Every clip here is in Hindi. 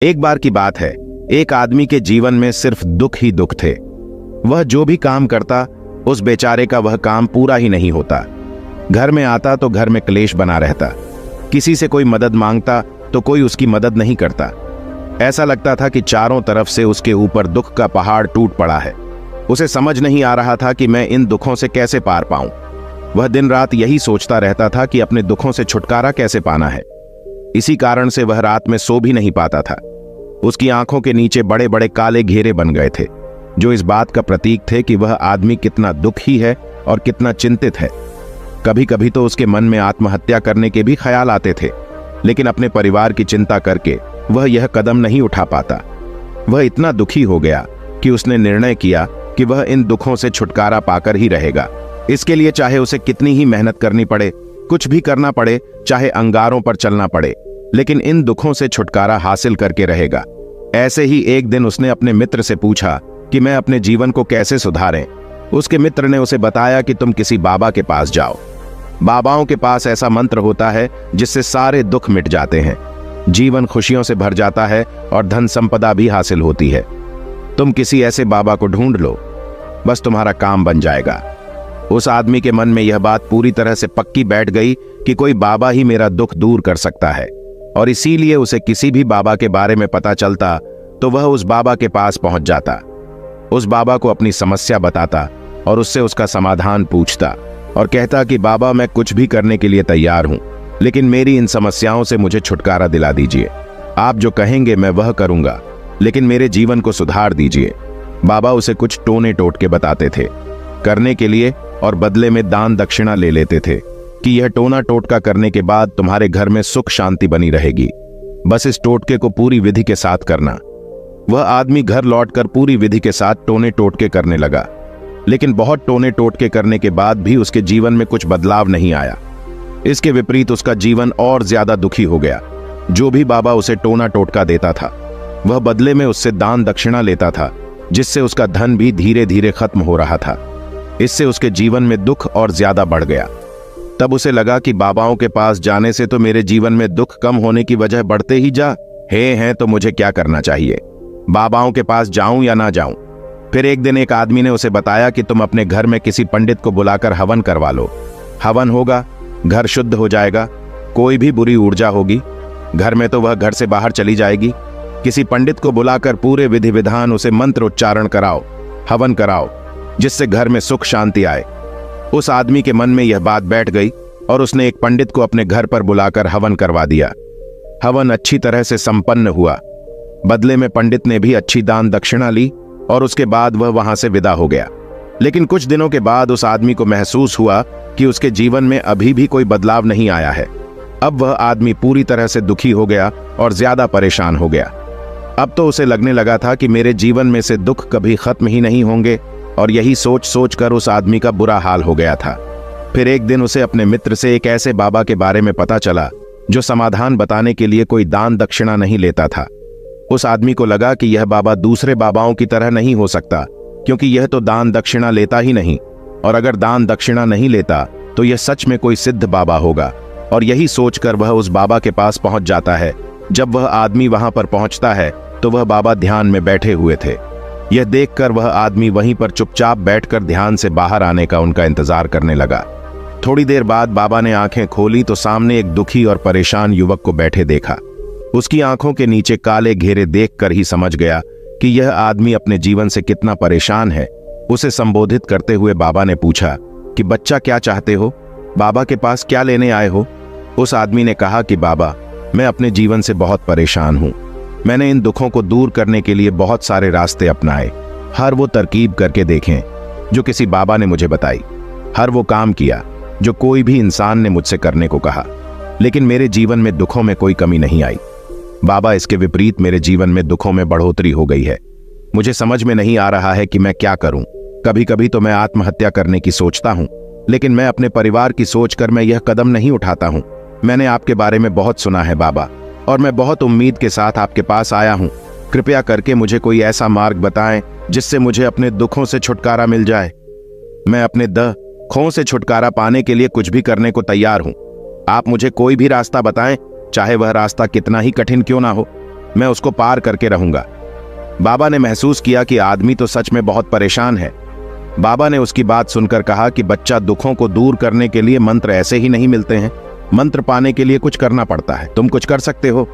एक बार की बात है, एक आदमी के जीवन में सिर्फ दुख ही दुख थे। वह जो भी काम करता, उस बेचारे का वह काम पूरा ही नहीं होता। घर में आता तो घर में क्लेश बना रहता। किसी से कोई मदद मांगता तो कोई उसकी मदद नहीं करता। ऐसा लगता था कि चारों तरफ से उसके ऊपर दुख का पहाड़ टूट पड़ा है। उसे समझ नहीं आ रहा था कि मैं इन दुखों से कैसे पार पाऊं। वह दिन रात यही सोचता रहता था कि अपने दुखों से छुटकारा कैसे पाना है। इसी कारण से वह रात में सो भी नहीं पाता था। उसकी आंखों के नीचे बड़े बड़े काले घेरे बन गए थे, जो इस बात का प्रतीक थे कि वह आदमी कितना दुखी है और कितना चिंतित है। कभी कभी तो उसके मन में आत्महत्या करने के भी ख्याल आते थे, लेकिन अपने परिवार की चिंता करके वह यह कदम नहीं उठा पाता। वह इतना दुखी हो गया कि उसने निर्णय किया कि वह इन दुखों से छुटकारा पाकर ही रहेगा। इसके लिए चाहे उसे कितनी ही मेहनत करनी पड़े, कुछ भी करना पड़े, चाहे अंगारों पर चलना पड़े, लेकिन इन दुखों से छुटकारा हासिल करके रहेगा। ऐसे ही एक दिन उसने अपने मित्र से पूछा कि मैं अपने जीवन को कैसे सुधारें। उसके मित्र ने उसे बताया कि तुम किसी बाबा के पास जाओ। बाबाओं के पास ऐसा मंत्र होता है जिससे सारे दुख मिट जाते हैं, जीवन खुशियों से भर जाता है और धन संपदा भी हासिल होती है। तुम किसी ऐसे बाबा को ढूंढ लो, बस तुम्हारा काम बन जाएगा। उस आदमी के मन में यह बात पूरी तरह से पक्की बैठ गई कि कोई बाबा ही मेरा दुख दूर कर सकता है, और इसीलिए उसे किसी भी बाबा के बारे में पता चलता तो वह उस बाबा के पास पहुंच जाता। उस बाबा को अपनी समस्या बताता और उससे उसका समाधान पूछता और कहता कि बाबा, मैं कुछ भी करने के लिए तैयार हूं, लेकिन मेरी इन समस्याओं से मुझे छुटकारा दिला दीजिए। आप जो कहेंगे मैं वह करूंगा, लेकिन मेरे जीवन को सुधार दीजिए। बाबा उसे कुछ टोने टोटके बताते थे करने के लिए, और बदले में दान दक्षिणा ले लेते थे कि यह टोना टोटका करने के बाद तुम्हारे घर में सुख शांति बनी रहेगी। बस इस टोटके को पूरी विधि के साथ करना। वह आदमी घर लौटकर पूरी विधि के साथ टोने टोटके करने लगा, लेकिन बहुत टोने टोटके करने के बाद भी उसके जीवन में कुछ बदलाव नहीं आया। इसके विपरीत उसका जीवन और ज्यादा दुखी हो गया। जो भी बाबा उसे टोना टोटका देता था, वह बदले में उससे दान दक्षिणा लेता था, जिससे उसका धन भी धीरे धीरे खत्म हो रहा था। इससे उसके जीवन में दुख और ज्यादा बढ़ गया। तब उसे लगा कि बाबाओं के पास जाने से तो मेरे जीवन में दुख कम होने की वजह बढ़ते ही जा हैं, तो मुझे क्या करना चाहिए? बाबाओं के पास जाऊं या ना जाऊं? फिर एक दिन एक आदमी ने उसे बताया कि तुम अपने घर में किसी पंडित को बुलाकर हवन करवा लो। हवन होगा, घर शुद्ध हो जाएगा, कोई भी बुरी ऊर्जा होगी घर में तो वह घर से बाहर चली जाएगी। किसी पंडित को बुलाकर पूरे विधि विधान उसे मंत्र उच्चारण कराओ, हवन कराओ, जिससे घर में सुख शांति आए। उस आदमी के मन में यह बात बैठ गई और उसने एक पंडित को अपने घर पर बुलाकर हवन करवा दिया। हवन अच्छी तरह से संपन्न हुआ। बदले में पंडित ने भी अच्छी दान दक्षिणा ली और उसके बाद वह वहां से विदा हो गया। लेकिन कुछ दिनों के बाद उस आदमी को महसूस हुआ कि उसके जीवन में अभी भी कोई बदलाव नहीं आया है। अब वह आदमी पूरी तरह से दुखी हो गया और ज्यादा परेशान हो गया। अब तो उसे लगने लगा था कि मेरे जीवन में से दुख कभी खत्म ही नहीं होंगे, और यही सोच सोच कर उस आदमी का बुरा हाल हो गया था। फिर एक दिन उसे अपने मित्र से एक ऐसे बाबा के बारे में पता चला जो समाधान बताने के लिए कोई दान दक्षिणा नहीं लेता था। उस आदमी को लगा कि यह बाबा दूसरे बाबाओं की तरह नहीं हो सकता, क्योंकि यह तो दान दक्षिणा लेता ही नहीं, और अगर दान दक्षिणा नहीं लेता तो यह सच में कोई सिद्ध बाबा होगा। और यही सोचकर वह उस बाबा के पास पहुंच जाता है। जब वह आदमी वहां पर पहुंचता है तो वह बाबा ध्यान में बैठे हुए थे। यह देखकर वह आदमी वहीं पर चुपचाप बैठकर ध्यान से बाहर आने का उनका इंतजार करने लगा। थोड़ी देर बाद बाबा ने आंखें खोली तो सामने एक दुखी और परेशान युवक को बैठे देखा। उसकी आंखों के नीचे काले घेरे देखकर ही समझ गया कि यह आदमी अपने जीवन से कितना परेशान है। उसे संबोधित करते हुए बाबा ने पूछा कि बच्चा, क्या चाहते हो? बाबा के पास क्या लेने आए हो? उस आदमी ने कहा कि बाबा, मैं अपने जीवन से बहुत परेशान हूं। मैंने इन दुखों को दूर करने के लिए बहुत सारे रास्ते अपनाए, हर वो तरकीब करके देखें जो किसी बाबा ने मुझे बताई, हर वो काम किया जो कोई भी इंसान ने मुझसे करने को कहा, लेकिन मेरे जीवन में दुखों में कोई कमी नहीं आई। बाबा, इसके विपरीत मेरे जीवन में दुखों में बढ़ोतरी हो गई है। मुझे समझ में नहीं आ रहा है कि मैं क्या करूं। कभी कभी तो मैं आत्महत्या करने की सोचता हूं, लेकिन मैं अपने परिवार की सोचकर मैं यह कदम नहीं उठाता हूं। मैंने आपके बारे में बहुत सुना है बाबा, और मैं बहुत उम्मीद के साथ आपके पास आया हूं। कृपया करके मुझे कोई ऐसा मार्ग बताएं जिससे मुझे अपने दुखों से छुटकारा मिल जाए। मैं अपने दुखों से छुटकारा पाने के लिए कुछ भी करने को तैयार हूं। आप मुझे कोई भी रास्ता बताएं, चाहे वह रास्ता कितना ही कठिन क्यों ना हो। मैं उसको पार करके रहूंगा। बाबा ने महसूस किया कि आदमी तो सच में बहुत परेशान है। बाबा ने उसकी बात सुनकर कहा कि बच्चा, दुखों को दूर करने के लिए मंत्र ऐसे ही नहीं मिलते हैं, मंत्र पाने के लिए कुछ करना पड़ता है। तुम कुछ कर सकते हो।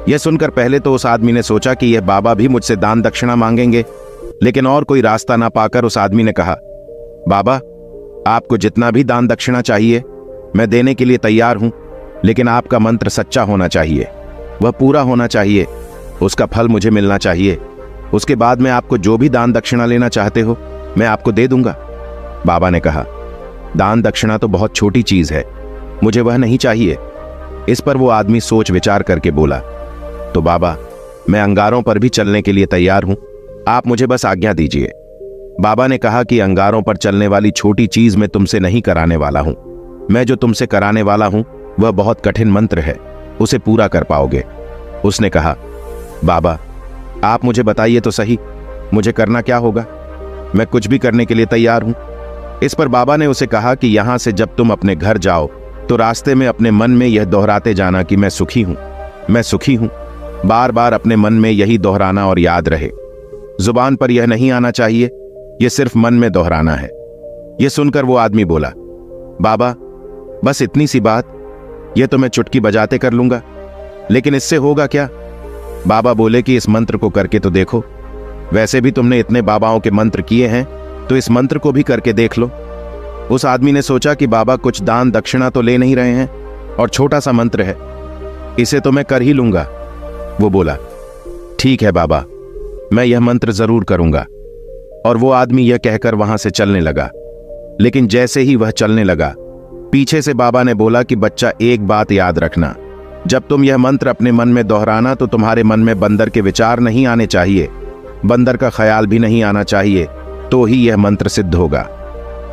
यह सुनकर पहले तो उस आदमी ने सोचा कि यह बाबा भी मुझसे दान दक्षिणा मांगेंगे, लेकिन और कोई रास्ता ना पाकर उस आदमी ने कहा, बाबा, आपको जितना भी दान दक्षिणा चाहिए मैं देने के लिए तैयार हूं, लेकिन आपका मंत्र सच्चा होना चाहिए, वह पूरा होना चाहिए, उसका फल मुझे मिलना चाहिए। उसके बाद में आपको जो भी दान दक्षिणा लेना चाहते हो मैं आपको दे दूंगा। बाबा ने कहा, दान दक्षिणा तो बहुत छोटी चीज है, मुझे वह नहीं चाहिए। इस पर वो आदमी सोच विचार करके बोला, तो बाबा, मैं अंगारों पर भी चलने के लिए तैयार हूं, आप मुझे बस आज्ञा दीजिए। बाबा ने कहा कि अंगारों पर चलने वाली छोटी चीज मैं तुमसे नहीं कराने वाला हूं। मैं जो तुमसे कराने वाला हूं वह बहुत कठिन मंत्र है, उसे पूरा कर पाओगे। उसने कहा, बाबा, आप मुझे बताइए तो सही, मुझे करना क्या होगा? मैं कुछ भी करने के लिए तैयार हूं। इस पर बाबा ने उसे कहा कि यहां से जब तुम अपने घर जाओ तो रास्ते में अपने मन में यह दोहराते जाना कि मैं सुखी हूं, मैं सुखी हूं। बार बार अपने मन में यही दोहराना और याद रहे। जुबान पर यह नहीं आना चाहिए, यह सिर्फ मन में दोहराना है। यह सुनकर वो आदमी बोला, बाबा, बस इतनी सी बात, यह तो मैं चुटकी बजाते कर लूंगा, लेकिन इससे होगा क्या? बाबा बोले कि इस मंत्र को करके तो देखो, वैसे भी तुमने इतने बाबाओं के मंत्र किए हैं, तो इस मंत्र को भी करके देख लो। उस आदमी ने सोचा कि बाबा कुछ दान दक्षिणा तो ले नहीं रहे हैं और छोटा सा मंत्र है, इसे तो मैं कर ही लूंगा। वो बोला, ठीक है बाबा, मैं यह मंत्र जरूर करूंगा। और वो आदमी यह कहकर वहां से चलने लगा। लेकिन जैसे ही वह चलने लगा, पीछे से बाबा ने बोला कि बच्चा, एक बात याद रखना, जब तुम यह मंत्र अपने मन में दोहराना तो तुम्हारे मन में बंदर के विचार नहीं आने चाहिए, बंदर का ख्याल भी नहीं आना चाहिए, तो ही यह मंत्र सिद्ध होगा।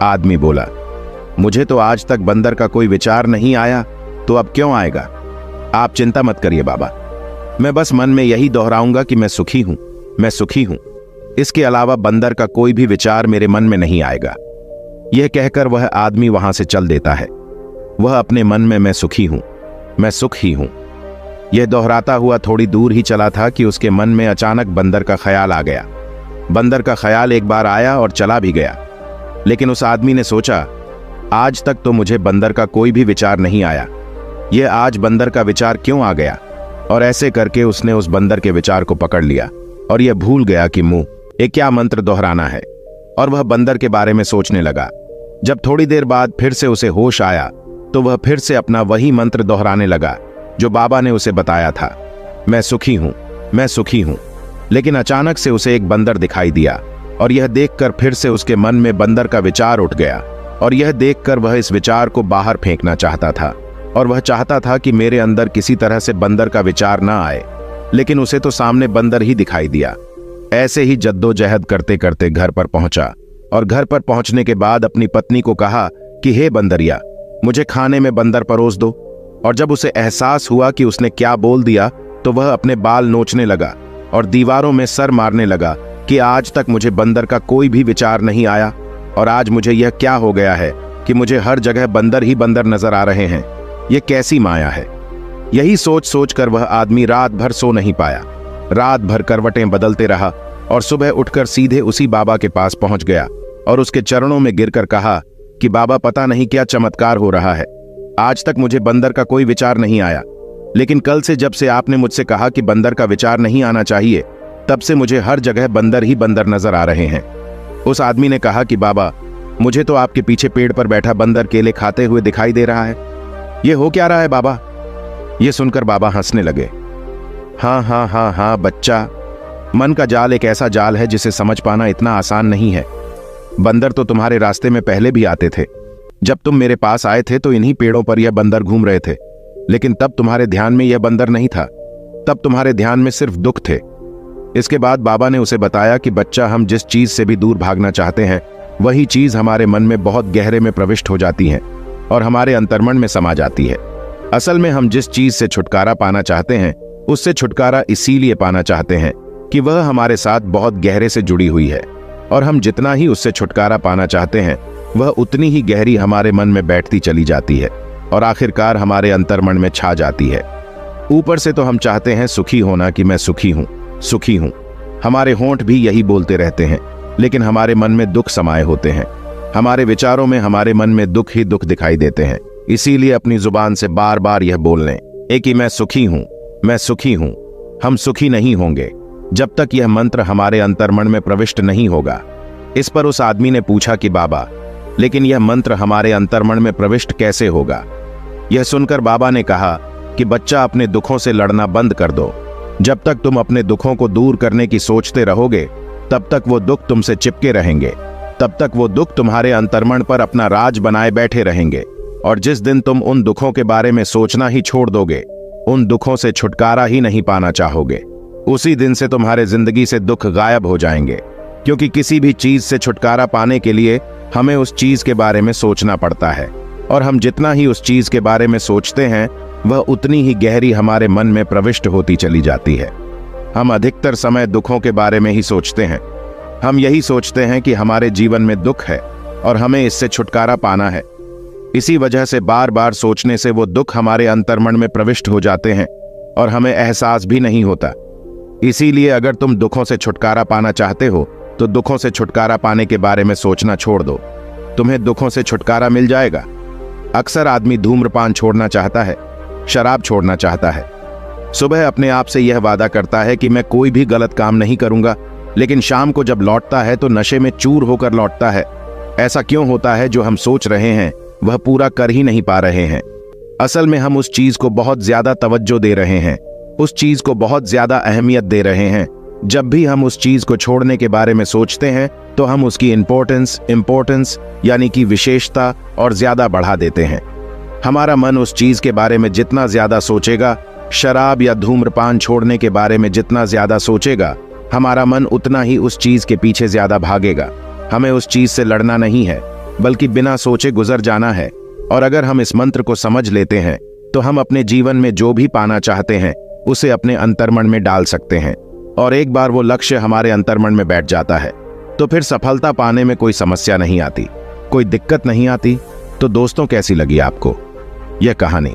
आदमी बोला, मुझे तो आज तक बंदर का कोई विचार नहीं आया, तो अब क्यों आएगा? आप चिंता मत करिए बाबा, मैं बस मन में यही दोहराऊंगा कि मैं सुखी हूं, मैं सुखी हूं। इसके अलावा बंदर का कोई भी विचार मेरे मन में नहीं आएगा। यह कहकर वह आदमी वहां से चल देता है। वह अपने मन में मैं सुखी हूं, मैं सुख ही हूं, यह दोहराता हुआ थोड़ी दूर ही चला था कि उसके मन में अचानक बंदर का ख्याल आ गया। बंदर का ख्याल एक बार आया और चला भी गया। लेकिन उस आदमी ने सोचा, आज तक तो मुझे बंदर का कोई भी विचार नहीं आया, यह आज बंदर का विचार क्यों आ गया? और ऐसे करके उसने उस बंदर के विचार को पकड़ लिया और यह भूल गया कि एक क्या मंत्र दोहराना है, और वह बंदर के बारे में सोचने लगा। जब थोड़ी देर बाद फिर से उसे होश आया तो वह फिर से अपना वही मंत्र दोहराने लगा जो बाबा ने उसे बताया था, मैं सुखी हूं, मैं सुखी हूं। लेकिन अचानक से उसे एक बंदर दिखाई दिया और यह देखकर फिर से उसके मन में बंदर का विचार उठ गया। और यह देखकर वह इस विचार को बाहर फेंकना चाहता था और वह चाहता था कि मेरे अंदर किसी तरह से बंदर का विचार ना आए, लेकिन उसे तो सामने बंदर ही दिखाई दिया। ऐसे ही जद्दोजहद करते करते घर पर पहुंचा और घर पर पहुंचने के बाद अपनी पत्नी को कहा कि हे बंदरिया, मुझे खाने में बंदर परोस दो। और जब उसे एहसास हुआ कि उसने क्या बोल दिया तो वह अपने बाल नोचने लगा और दीवारों में सर मारने लगा कि आज तक मुझे बंदर का कोई भी विचार नहीं आया, और आज मुझे यह क्या हो गया है कि मुझे हर जगह बंदर ही बंदर नजर आ रहे हैं, यह कैसी माया है। यही सोच सोच कर वह आदमी रात भर सो नहीं पाया। रात भर करवटें बदलते रहा और सुबह उठकर सीधे उसी बाबा के पास पहुंच गया और उसके चरणों में गिरकर कहा कि बाबा, पता नहीं क्या चमत्कार हो रहा है, आज तक मुझे बंदर का कोई विचार नहीं आया, लेकिन कल से जब से आपने मुझसे कहा कि बंदर का विचार नहीं आना चाहिए, तब से मुझे हर जगह बंदर ही बंदर नजर आ रहे हैं। उस आदमी ने कहा कि बाबा, मुझे तो आपके पीछे पेड़ पर बैठा बंदर केले खाते हुए दिखाई दे रहा है, यह हो क्या रहा है बाबा? यह सुनकर बाबा हंसने लगे। हाँ हाँ हाँ हाँ बच्चा, मन का जाल एक ऐसा जाल है जिसे समझ पाना इतना आसान नहीं है। बंदर तो तुम्हारे रास्ते में पहले भी आते थे। जब तुम मेरे पास आए थे तो इन्हीं पेड़ों पर यह बंदर घूम रहे थे, लेकिन तब तुम्हारे ध्यान में यह बंदर नहीं था, तब तुम्हारे ध्यान में सिर्फ दुख थे। इसके बाद बाबा ने उसे बताया कि बच्चा, हम जिस चीज से भी दूर भागना चाहते हैं वही चीज हमारे मन में बहुत गहरे में प्रविष्ट हो जाती है और हमारे अंतर्मन में समा जाती है। असल में हम जिस चीज से छुटकारा पाना चाहते हैं उससे छुटकारा इसीलिए पाना चाहते हैं कि वह हमारे साथ बहुत गहरे से जुड़ी हुई है, और हम जितना ही उससे छुटकारा पाना चाहते हैं वह उतनी ही गहरी हमारे मन में बैठती चली जाती है और आखिरकार हमारे अंतर्मन में छा जाती है। ऊपर से तो हम चाहते हैं सुखी होना कि मैं सुखी हूं, सुखी हूं। हमारे होंठ भी यही बोलते रहते हैं, लेकिन हमारे मन में दुख समाये होते हैं। हमारे विचारों में, हमारे मन में दुख ही दुख दिखाई देते हैं। इसीलिए अपनी जुबान से बार बार यह बोल लें कि मैं सुखी हूं, मैं सुखी हूं। हम सुखी नहीं होंगे जब तक यह मंत्र हमारे अंतर्मन में प्रविष्ट नहीं होगा। इस पर उस आदमी ने पूछा कि बाबा, लेकिन यह मंत्र हमारे अंतर्मन में प्रविष्ट कैसे होगा? यह सुनकर बाबा ने कहा कि बच्चा, अपने दुखों से लड़ना बंद कर दो। जब तक तुम अपने दुखों को दूर करने की सोचते रहोगे, तब तक वो दुख तुमसे चिपके रहेंगे, तब तक वो दुख तुम्हारे अंतर्मन पर अपना राज बनाए बैठे रहेंगे। और जिस दिन तुम उन दुखों के बारे में सोचना ही छोड़ दोगे, उन दुखों से छुटकारा ही नहीं पाना चाहोगे, उसी दिन से तुम्हारे जिंदगी से दुख गायब हो जाएंगे। क्योंकि किसी भी चीज से छुटकारा पाने के लिए हमें उस चीज के बारे में सोचना पड़ता है, और हम जितना ही उस चीज के बारे में सोचते हैं, वह उतनी ही गहरी हमारे मन में प्रविष्ट होती चली जाती है। हम अधिकतर समय दुखों के बारे में ही सोचते हैं। हम यही सोचते हैं कि हमारे जीवन में दुख है और हमें इससे छुटकारा पाना है। इसी वजह से बार बार सोचने से वो दुख हमारे अंतर्मन में प्रविष्ट हो जाते हैं और हमें एहसास भी नहीं होता। इसीलिए अगर तुम दुखों से छुटकारा पाना चाहते हो, तो दुखों से छुटकारा पाने के बारे में सोचना छोड़ दो। तुम्हें दुखों से छुटकारा मिल जाएगा। अक्सर आदमी धूम्रपान छोड़ना चाहता है, शराब छोड़ना चाहता है। सुबह अपने आप से यह वादा करता है कि मैं कोई भी गलत काम नहीं करूंगा, लेकिन शाम को जब लौटता है तो नशे में चूर होकर लौटता है। ऐसा क्यों होता है? जो हम सोच रहे हैं वह पूरा कर ही नहीं पा रहे हैं। असल में हम उस चीज को बहुत ज्यादा तवज्जो दे रहे हैं, उस चीज को बहुत ज्यादा अहमियत दे रहे हैं। जब भी हम उस चीज को छोड़ने के बारे में सोचते हैं, तो हम उसकी इंपॉर्टेंस यानी कि विशेषता और ज्यादा बढ़ा देते हैं। हमारा मन उस चीज के बारे में जितना ज्यादा सोचेगा, शराब या धूम्रपान छोड़ने के बारे में जितना ज्यादा सोचेगा, हमारा मन उतना ही उस चीज के पीछे ज्यादा भागेगा। हमें उस चीज से लड़ना नहीं है, बल्कि बिना सोचे गुजर जाना है। और अगर हम इस मंत्र को समझ लेते हैं, तो हम अपने जीवन में जो भी पाना चाहते हैं, उसे अपने अंतर्मन में डाल सकते हैं। और एक बार वो लक्ष्य हमारे अंतर्मन में बैठ जाता है, तो फिर सफलता पाने में कोई समस्या नहीं आती, कोई दिक्कत नहीं आती। तो दोस्तों, कैसी लगी आपको यह कहानी?